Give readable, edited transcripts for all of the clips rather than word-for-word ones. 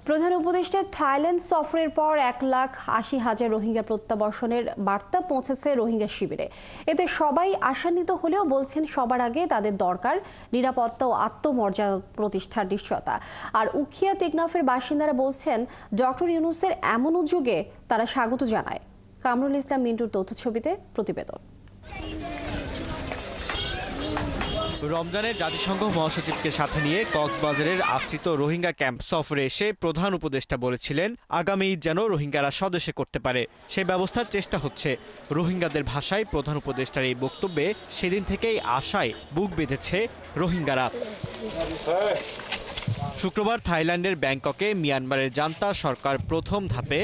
প্রধান উপদেষ্টা থাইল্যান্ড সফরের পর 1,80,000 রোহিঙ্গা প্রত্যাবর্তনের বার্তা পৌঁছেছে রোহিঙ্গা শিবিরে। এতে সবাই আশান্বিত হলেও বলছেন সবার আগে তাদের দরকার নিরাপত্তা ও আত্মমর্যাদা প্রতিষ্ঠার নিশ্চয়তা। আর উখিয়া টেকনাফের বাসিন্দারা বলছেন ডক্টর ইউনূসের এমন উদ্যোগে তারা স্বাগত জানায়। কামরুল ইসলাম মিন্টুর তথ্য ছবিতে প্রতিবেদন। রমজানের জাতিসংঘ মহাসচিবকে সাথে নিয়ে কক্সবাজারের আশ্রিত রোহিঙ্গা ক্যাম্প সফরে এসে প্রধান উপদেষ্টা বলেছিলেন আগামী ঈদ যেন রোহিঙ্গারা স্বদেশে করতে পারে সেই ব্যবস্থার চেষ্টা হচ্ছে। রোহিঙ্গাদের ভাষায় প্রধান উপদেষ্টার এই বক্তব্যে সেদিন থেকেই আশায় বুক বেঁধেছে রোহিঙ্গারা। শুক্রবার থাইল্যান্ডের ব্যাংককে মিয়ানমারের জান্তা সরকার প্রথম ধাপে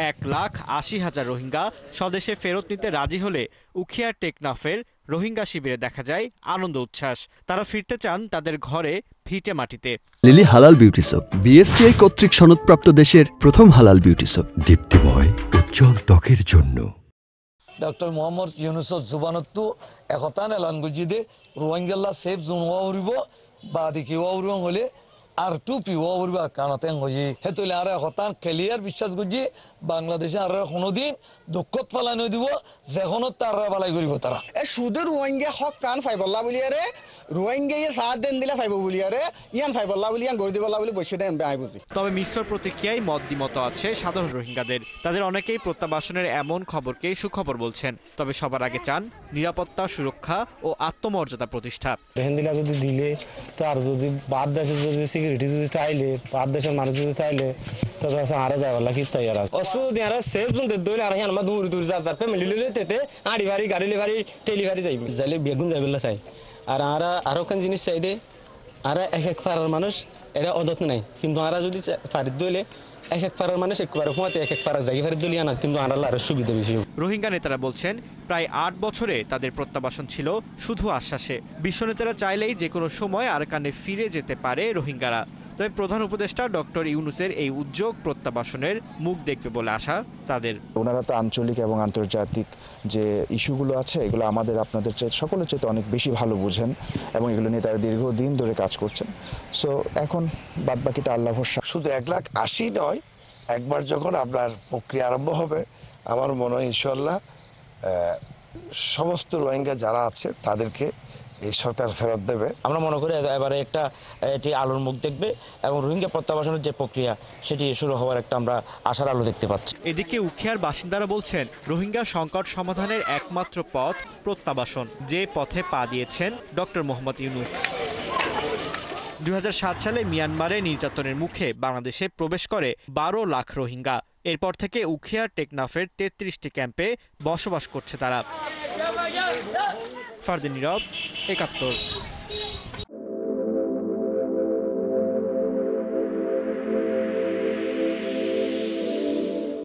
1,80,000 রোহিঙ্গা স্বদেশে ফেরত নিতে রাজি হলে উখিয়া টেকনাফের রোহিঙ্গা শিবিরে দেখা যায় আনন্দ উচ্ছ্বাস। তারা ফিরতে চান তাদের ঘরে ভিটে মাটিতে। লিলি হালাল বিউটি সোপ, বিএসটিআই কর্তৃক সনদপ্রাপ্ত দেশের প্রথম হালাল বিউটি সোপ, দীপ্তিময় উজ্জ্বল ত্বকের জন্য। ডক্টর মোহাম্মদ ইউনূসর জুবানত্তু একতান এলান গুজিদে রোহিঙ্গাল্লা সেফ জোন ওয়াউরিব বা দিকে ওয়াউরিব হলে আর টুপি ওয়াউরিব কানাতেন হয়ে হেতুলে আর একতান ক্লিয়ার বিশ্বাস গুজি বাংলাদেশে আর কোনোদিন দুঃখত ফালানো দিব যেখনত তার বালাই করিব তারা শুধু রোহিঙ্গা হক কান ফাইবল্লা বলি আরে রোহিঙ্গা সাত দিন দিলে ফাইব বলি আরে ইয়ান ফাইবল্লা বলি ইয়ান গড়ি দিবল্লা বলি বসে দেন আই বুঝি। তবে মিশ্র প্রতিক্রিয়ায় মত আছে সাধারণ রোহিঙ্গাদের। তাদের অনেকেই প্রত্যাবাসনের এমন খবরকেই সুখবর বলছেন, তবে সবার আগে চান নিরাপত্তা, সুরক্ষা ও আত্মমর্যাদা প্রতিষ্ঠা। হিন্দিলা যদি দিলে তার যদি বাদ দেশে যদি সিকিউরিটি যদি তাইলে বাদ দেশের মানুষ যদি তাইলে তাদের আরে যাওয়ার কি তৈরি আছে অসুবিধা আর সেফ জোন দই আর আমরা দূর দূর যা ফ্যামিলি লিলে তেতে আড়ি বাড়ি গাড়ি বাড়ি টেলিভারি যাইবে যাইলে বেগুন যাইবেলা চাই আর আমরা আরো কোন জিনিস চাই দে আর এক পাড়ার মানুষ এটা অদত নাই, কিন্তু আমরা যদি ফারিদ দইলে এক পাড়ার মানুষ একবার হুমাতে এক পাড়া জায়গা ফারিদ দলিয়া না, কিন্তু আমরা আরো সুবিধা বেশি। রোহিঙ্গা নেতারা বলছেন প্রায় 8 বছরে তাদের প্রত্যাবাসন ছিল শুধু আশ্বাসে। বিশ্ব নেতারা চাইলেই যে কোনো সময় আরাকানে ফিরে যেতে পারে রোহিঙ্গারা। তবে প্রধান উপদেষ্টা ডক্টর ইউনূসের এই উদ্যোগ প্রত্যাবাসনের মুখ দেখবে বলে আশা তাদের। ওনারা তো আঞ্চলিক এবং আন্তর্জাতিক যে ইস্যুগুলো আছে এগুলো আমাদের আপনাদের চেয়ে সকলের চেয়ে অনেক বেশি ভালো বুঝেন এবং এগুলো নিয়ে তারা দীর্ঘদিন ধরে কাজ করছেন। সো এখন বাদবাকিটা আল্লাহ ভরসা। শুধু 1,80,000 নয়, একবার যখন আপনার প্রক্রিয়া আরম্ভ হবে আমার মনে হয় ইনশাল্লাহ সমস্ত রোহিঙ্গা যারা আছে তাদেরকে এই সরকার ফেরত দেবে। আমরা মনে করি এবারে এটি আলোর মুখ দেখবে এবং রোহিঙ্গা প্রত্যাবাসনের যে প্রক্রিয়া সেটি শুরু হওয়ার একটা আমরা আশার আলো দেখতে পাচ্ছি। এদিকে উখিয়ার বাসিন্দারা বলছেন রোহিঙ্গা সংকট সমাধানের একমাত্র পথ প্রত্যাবাসন, যে পথে পা দিয়েছেন ডক্টর মোহাম্মদ ইউনূস। 2007 সালে মিয়ানমারে নির্যাতনের মুখে বাংলাদেশে প্রবেশ করে 12 লাখ রোহিঙ্গা। এরপর থেকে উখিয়া টেকনাফের 33টি ক্যাম্পে বসবাস করছে তারা। ফারদিন নীরব, 71।